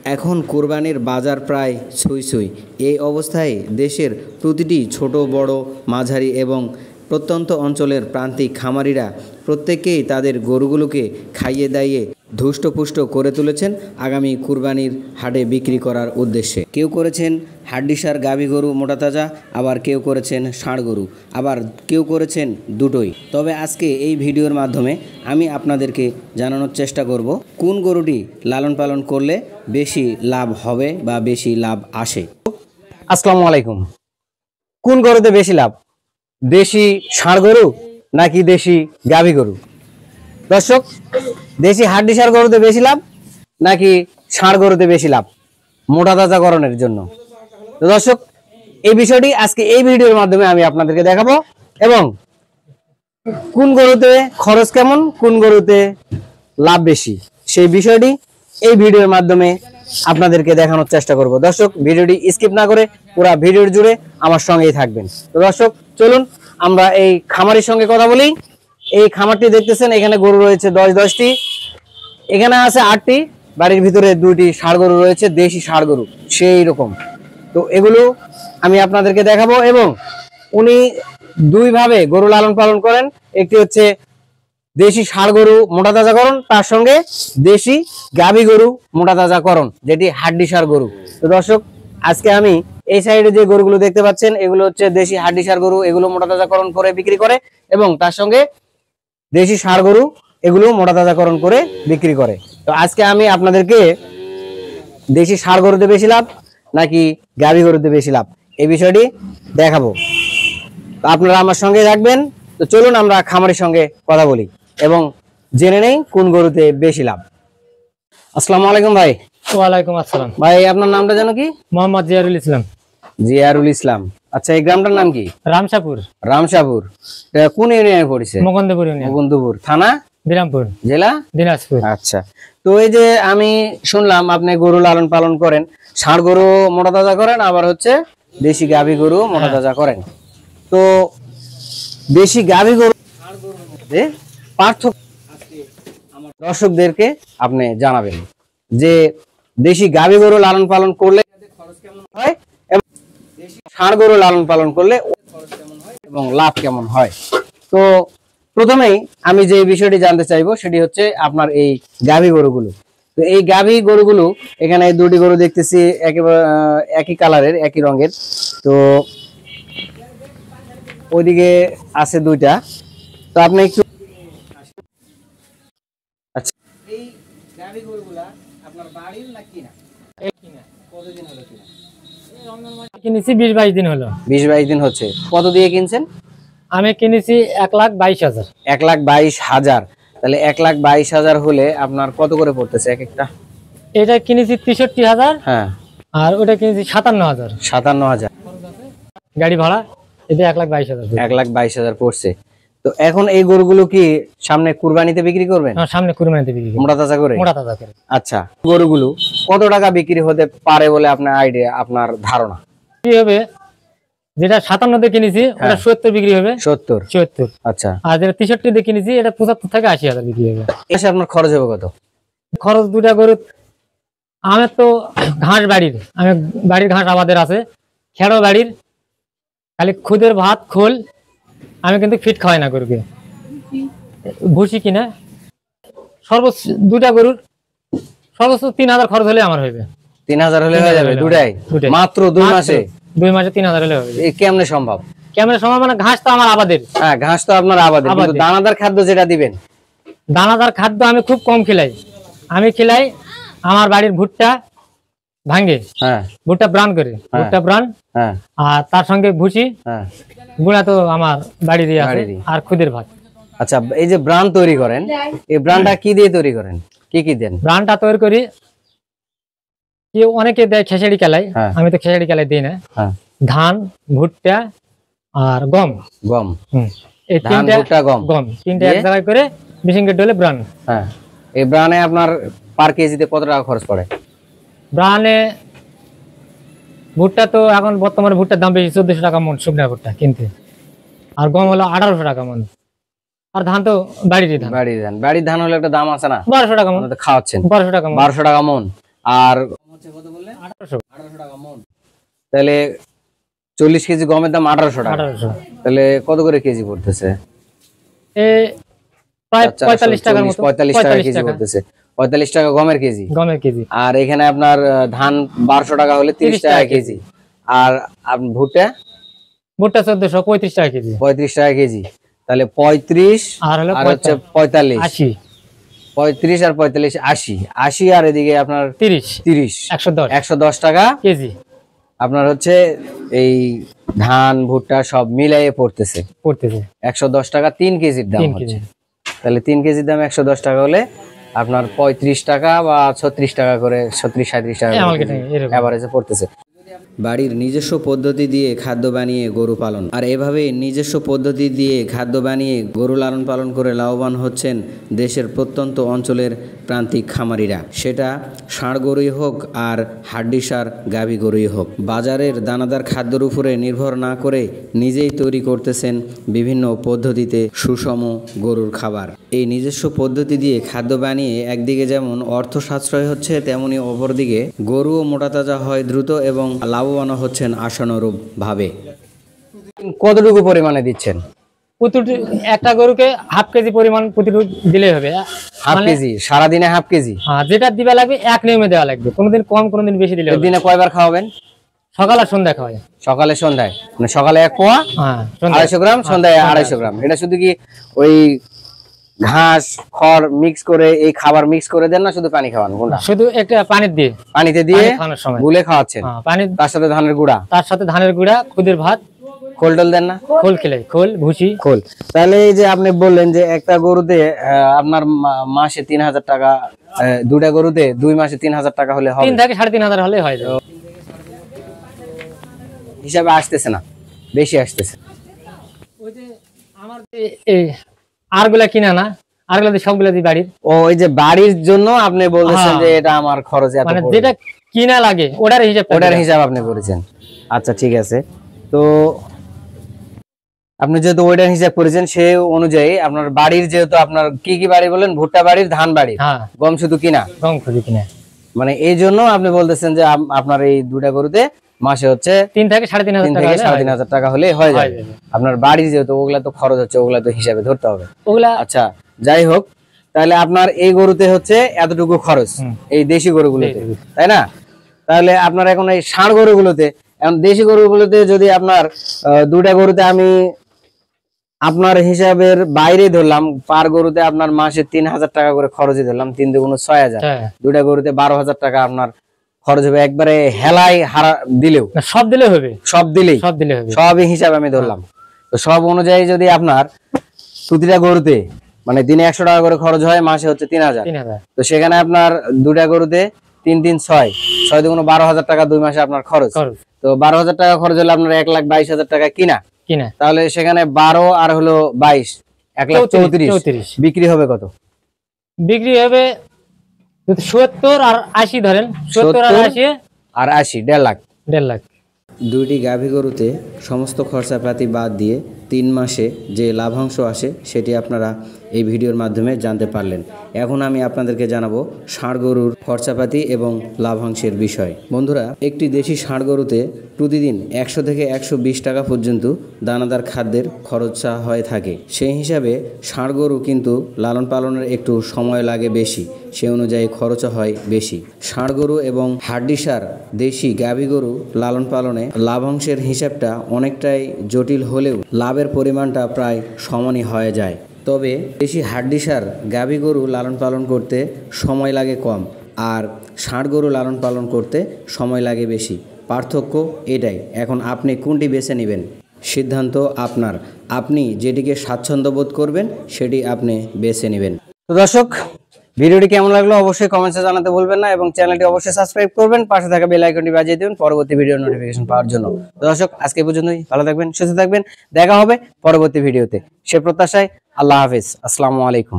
এখন কোরবানির বাজার প্রায় ছুঁই ছুঁই। এই অবস্থায় দেশের প্রতিটি ছোট বড় মাঝারি এবং প্রত্যন্ত অঞ্চলের প্রান্তিক খামারিরা প্রত্যেকেই তাদের গরুগুলোকে খাইয়ে দাইয়ে ধুষ্টপুষ্ট করে তুলেছেন আগামী কুরবানির হাটে বিক্রি করার উদ্দেশ্যে। কেউ করেছেন হাড্ডিসার গাভী গরু মোটা তাজা, আবার কেউ করেছেন ষাঁড় গরু, আবার কেউ করেছেন দুটোই। তবে আজকে এই ভিডিওর মাধ্যমে আমি আপনাদেরকে জানানোর চেষ্টা করব কোন গরুটি লালন পালন করলে বেশি লাভ হবে বা বেশি লাভ আসে। আসসালামু আলাইকুম। কোন গরুতে বেশি লাভ, দেশি ষাঁড় গরু নাকি দেশি গাভী গরু? দর্শক, দেশি হাড্ডিসার গরুতে বেশি লাভ নাকি ষাঁড় গরুতে বেশি লাভ মোটা তাজাকরণের জন্য? তো দর্শক, এই বিষয়টি আজকে এই ভিডিওর মাধ্যমে আমি আপনাদেরকে দেখাবো এবং কোন গরুতে খরচ কেমন, কোন গরুতে লাভ বেশি, সেই বিষয়টি এই ভিডিওর মাধ্যমে আপনাদেরকে দেখানোর চেষ্টা করব। দর্শক, ভিডিওটি স্কিপ না করে পুরো ভিডিওর জুড়ে আমার সঙ্গেই থাকবেন। তো দর্শক, চলুন আমরা এই খামারের সঙ্গে কথা বলি। এই খামারটি দেখতেছেন, এখানে গরু রয়েছে 10-10টি, এখানে আছে 8টি, বাড়ির ভিতরে 2টি ষাঁড় গরু রয়েছে, দেশি ষাঁড় গরু সেই রকম। তো এগুলো আমি আপনাদেরকে দেখাবো এবং উনি দুইভাবে গরু লালন পালন করেন। একটি হচ্ছে দেশি ষাঁড় গরু মোটা তাজাকরণ, তার সঙ্গে দেশি গাভী গরু মোটা তাজাকরণ, যেটি হাড্ডিসার গরু। তো দর্শক, আজকে আমি এই সাইডে যে গরুগুলো দেখতে পাচ্ছেন, এগুলো হচ্ছে দেশি হাড্ডিসার গরু, এগুলো মোটা তাজাকরণ করে বিক্রি করে এবং তার সঙ্গে দেশি ষাঁড় গরু, এগুলো মোটা তাজাকরণ করে বিক্রি করে। তো আজকে আমি আপনাদেরকে দেশি ষাঁড় গরুতে বেশি লাভ নাকি গাভী গরুতে বেশি লাভ এই বিষয়টি দেখাবো। তো আপনারা আমার সঙ্গে থাকবেন। তো চলুন আমরা খামারের সঙ্গে কথা বলি এবং জেনে নেই কোন গরুতে বেশি লাভ। আসসালামু আলাইকুম ভাই। ওয়ালাইকুম আসসালাম। ভাই, আপনার নামটা যেন কি? মোহাম্মদ জিয়ারুল ইসলাম। জিয়ারুল ইসলাম। আচ্ছা, এই গ্রামটার নাম কি? রামশাপুর। রামশাপুর কোন ইউনিয়নে পড়েছে? মুকুন্দপুর ইউনিয়ন। মুকুন্দপুর থানা, বিরামপুর জেলা দিনাজপুর। আচ্ছা, তো এই যে আমি শুনলাম আপনি গরু লালন পালন করেন, ষাঁড় গরু মোটা তাজা করেন, আবার হচ্ছে দেশি গাভী গরু মোটা তাজা করেন। তো দেশি গাভী গরু ষাঁড় গরুর মধ্যে পার্থক্য আমার দর্শকদেরকে আপনি জানাবেন যে দেশি গাভী গরু লালন পালন করলে খরচ কেমন হয় এবং দেশি ষাঁড় গরু লালন পালন করলে খরচ কেমন হয় এবং লাভ কেমন হয়। তো প্রথমেই আমি যে বিষয়টি জানতে চাইবো সেটি হচ্ছে আপনার এই গাভী গরুগুলো। তো এই গাভী গরুগুলো, এখানে 2টি গরু দেখতেছি একেবারে একই কালারের, একই রঙের। তো ওইদিকে আছে 2টা। তো আপনি একটু, আচ্ছা, এই গাভী গরুগুলা আপনার বাড়ির না কিনা? কতদিন হলো কিনা? কিনেছি 20-22 দিন হলো। 20-22 দিন হচ্ছে। কত দিয়ে কিনছেন? আমি কিনেছি 1,22,000। 1,22,000। তাহলে 1,22,000 হলে আপনার কত করে পড়তেছে এক একটা? এটা কিনেছি 63,000। হ্যাঁ। আর ওটা কিনেছি 57,000। 57,000 গাড়ি ভাড়া, এটা 1,22,000। 1,22,000 পড়ছে। তো এখন এই গরুগুলো কি সামনে কুরবানিতে বিক্রি করবেন? সামনে কুরবানিতে বিক্রি করব, মোটা তাজা করে। মোটা তাজা করে। আচ্ছা, গরুগুলো কত টাকা বিক্রি হতে পারে বলে আপনার আইডিয়া, আপনার ধারণা? কি হবে, যেটা 57 দিয়ে কিনেছি ওটা 70 বিক্রি হবে। 70। আচ্ছা। আর যেটা 63 দিয়ে কিনেছি এটা 75 থেকে 80,000 বিক্রি হবে। এসে আপনার খরচ হবে কত? খরচ 2টা গরু, আমার তো ঘাস বাড়ির, আমি বাড়ির ঘাস আমাদের আছে, খেড়ো বাড়ির, খালি খুদের ভাত খোল, আমি কিন্তু ফিট খাওয়াই না গরুকে, ভুসি কিনা। সর্বোচ্চ 2টা গরুর সর্বোচ্চ 3,000 খরচ হলে আমার হবে। 3,000 হলে হয়ে যাবে দুটাই? মাত্র 2 মাসে? 2 মাসে 3,000 হলে হবে। এই কেমনে সম্ভব? কেমনে সম্ভব মানে ঘাস তো আমার আবাদের। হ্যাঁ, ঘাস তো আপনার আবাদের, কিন্তু দানাদার খাদ্য যেটা দিবেন? দানাদার খাদ্য আমি খুব কম খিলাই। আমি খিলাই আমার বাড়ির ভুট্টা ভাঙ্গে, হ্যাঁ, ভুট্টা ব্রান করে, ভুট্টা ব্রান, হ্যাঁ, আর তার সঙ্গে ভুসি, হ্যাঁ, গুঁড়া তো আমার বাড়িরই আছে, আর খুদের ভাত। আচ্ছা, এই যে ব্রান তৈরি করেন, এই ব্রানটা কি দিয়ে তৈরি করেন, কি কি দেন? ব্রানটা তৈরি করি, কি অনেকে দেয় খেসারি কালাই, আমি তো খেসারি কালাই দিই না। ধান, ভুট্টা আর গম। গম, এই তিনটা, গম তিনটা এক জায়গায় করে মেশিনে ডলে ব্রান। হ্যাঁ, এই ব্রানে আপনার পার কেজিতে কত টাকা খরচ পড়ে? ব্রানে ভুট্টা তো এখন বর্তমানে ভুট্টার দাম বেশি, 1400 টাকা মন শুকনা ভুট্টা কিনতে, আর গম হলো 1800 টাকা মন, আর ধান তো বাড়ির ধান। বাড়ির ধান হলে একটা দাম আছে না? 1200 টাকা মন খাওয়াচ্ছেন? 1200 টাকা মন। 1200 টাকা মন। আর কত বললেন? 1800 টাকা মন। তাহলে 40 কেজি গমের দাম 1800 টাকা। তাহলে কত করে কেজি পড়তেছে? প্রায় 45 টাকার মতো। 45 টাকা কেজি পড়তেছে। 45 টাকা গমের কেজি। আর এখানে আপনার ধান 1200 টাকা হলে 30 টাকা কেজি। আর ভুট্টা 1435 টাকা কেজি। 35 টাকা কেজি। তাহলে 35 আর হচ্ছে 45 80। 35 আর 45 80 80 আর এদিকে আপনার 30 110 টাকা কেজি আপনার হচ্ছে এই ধান ভুট্টা সব মিলাইয়ে পড়তেছে 110 টাকা 3 কেজির দাম হচ্ছে। তাহলে 3 কেজির দাম 110 টাকা হলে আপনার 35 টাকা বা 36 টাকা করে 36-37 টাকা এভারেজে পড়তেছে। বাড়ির নিজস্ব পদ্ধতি দিয়ে খাদ্য বানিয়ে গরু পালন, আর এভাবে নিজস্ব পদ্ধতি দিয়ে খাদ্য বানিয়ে গরু লালন পালন করে লাভবান হচ্ছেন দেশের প্রত্যন্ত অঞ্চলের প্রান্তিক খামারিরা। সেটা ষাঁড় গরুই হোক আর হাড্ডিসার গাভী গরুই হোক। বাজারের দানাদার খাদ্যের উপরে নির্ভর না করে নিজেই তৈরি করতেছেন বিভিন্ন পদ্ধতিতে সুষম গরুর খাবার। এই নিজস্ব পদ্ধতি দিয়ে খাদ্য বানিয়ে একদিকে যেমন অর্থ সাশ্রয় হচ্ছে, তেমনি অপরদিকে গরুও মোটাতাজা হয় দ্রুত এবং লাভবান হচ্ছেন আশানুরূপ ভাবে। কতটুকু পরিমাণে দিচ্ছেন? একটা গরুকে হাফ কেজি পরিমাণ প্রতিদিন দিলেই হবে। হাফ কেজি সারাদিনে হাফ কেজি? হ্যাঁ, যেটা দিবা লাগবে এক নিয়মে দেওয়া লাগবে, কোনোদিন কম কোনোদিন বেশি দিলে হবে। দিনে কয়বার খাওয়াবেন? সকাল আর সন্ধ্যা খাওয়াই। সকালে সন্ধ্যায়, মানে সকালে 1 পোয়া 250 গ্রাম, সন্ধ্যায় 250 গ্রাম। এটা শুধু কি ওই ঘাস খড় মিক্স করে এই খাবার মিক্স করে দেন না শুধু পানি খাওয়ান? কোনটা? শুধু একটা পানিতে দিয়ে গুলে খাওয়াচ্ছেন। তার সাথে ধানের গুঁড়া খুদের ভাত, খোল টোল দেন না? খোল খেলে খোল ভুসি খোল। তাহলে এই যে আপনি বললেন যে একটা গরুতে আপনার মাসে 3000 টাকা, দুটা গরুতে 2 মাসে 3000 টাকা হলে হবে? 3 থেকে 3500 হলে হয় যায়। হিসাবে আসতেছে না, বেশি আসতেছে। ওই যে আমার এই আরগুলা কিনা না, আরগুলা দিয়ে সবগুলা দিয়ে বাড়ির। ওই যে বাড়ির জন্য আপনি বলতেছেন যে এটা আমার খরচ এত, মানে যেটা কিনা লাগে ওটার হিসাব আপনি করেছেন। আচ্ছা ঠিক আছে। তো আপনি যেহেতু ওইটার হিসাব করেছেন সে অনুযায়ী আপনার বাড়ির, যেহেতু আপনার কি কি বাড়ি বলেন? ভুট্টা বাড়ির, ধান বাড়ির, গম শুধু কিনা? গম শুধু কিনা। মানে এই জন্য আপনি বলতেছেন যে আপনার এই দুটা গরুতে মাসে হচ্ছে 3 থেকে 3500 টাকা হলে হয়ে যায়। আপনার বাড়ি যেহেতু ওগুলা তো খরচ হচ্ছে, ওগুলা তো হিসাবে ধরতে হবে ওগুলা। আচ্ছা যাই হোক, তাহলে আপনার এই গরুতে হচ্ছে এতটুকু খরচ, এই দেশি গরুগুলোতে, তাই না? তাহলে আপনার এখন এই ষাঁড় গরুগুলোতে, এখন দেশি গরুগুলোতে যদি আপনার দুটা গরুতে আমি আপনার হিসাবের বাইরে ধরলাম, পার গরুতে আপনার মাসে 3000 টাকা করে খরচই ধরলাম, 3 দুগুণ 6000, দুটা গরুতে 12000 টাকা আপনার খরচ হবে। একবারে হেলাই দিলেও সব দিলে হবে, সবই হিসাব আমি ধরলাম। তো সব অনুযায়ী যদি আপনার প্রতিটা গরুতে মানে দিনে 100 টাকা করে খরচ হয়, মাসে হচ্ছে 3000। তো সেখানে আপনার দুটা গরুতে 3 3 6 6 দুগুণ 12000 টাকা 2 মাসে আপনার খরচ। তো 12000 টাকা খরচ হলে আপনার 1,22,000 টাকা কিনা। তাহলে সেখানে 12 আর হলো 22, 1,34,000। বিক্রি হবে কত? বিক্রি হবে 70 আর 80 ধরেন, 70 আর 80 আর 80, 1.5 লাখ। দুইটি গাভী গরুতে সমস্ত খরচাপাতি বাদ দিয়ে 3 মাসে যে লাভাংশ আসে সেটি আপনারা এই ভিডিওর মাধ্যমে জানতে পারলেন। এখন আমি আপনাদেরকে জানাবো ষাঁড় গরুর খরচাপাতি এবং লাভাংশের বিষয়। বন্ধুরা, একটি দেশি ষাঁড় গরুতে প্রতিদিন 100 থেকে 120 টাকা পর্যন্ত দানাদার খাদ্যের খরচা হয়ে থাকে। সেই হিসাবে ষাঁড় গরু কিন্তু লালন পালনের একটু সময় লাগে বেশি, সে অনুযায়ী খরচও হয় বেশি। ষাঁড় গরু এবং হাড্ডিসার দেশি গাভী গরু লালন পালনে লাভাংশের হিসাবটা অনেকটাই জটিল হলেও লাভের পরিমাণটা প্রায় সমানই হয়ে যায়। তবে দেশি হাড্ডিসার গাভী গরু লালন পালন করতে সময় লাগে কম, আর ষাঁড় গরু লালন পালন করতে সময় লাগে বেশি। পার্থক্য এটাই। এখন আপনি কোনটি বেছে নেবেন সিদ্ধান্ত আপনার। আপনি যেটিকে স্বাচ্ছন্দ্য বোধ করবেন সেটি আপনি বেছে নেবেন। তো দর্শক, ভিডিওটি কেমন লাগলো অবশ্যই কমেন্টসে জানাতে ভুলবেন না, এবং চ্যানেলটি অবশ্যই সাবস্ক্রাইব করবেন, পাশে থাকা বেল আইকনটি বাজিয়ে দিবেন পরবর্তী ভিডিও নোটিফিকেশন পাওয়ার জন্য। তো দর্শক, আজকে পর্যন্তই। ভালো থাকবেন, সুস্থ থাকবেন, দেখা হবে পরবর্তী ভিডিওতে। সে প্রত্যাশায় আল্লাহ হাফেজ, আসসালামু আলাইকুম।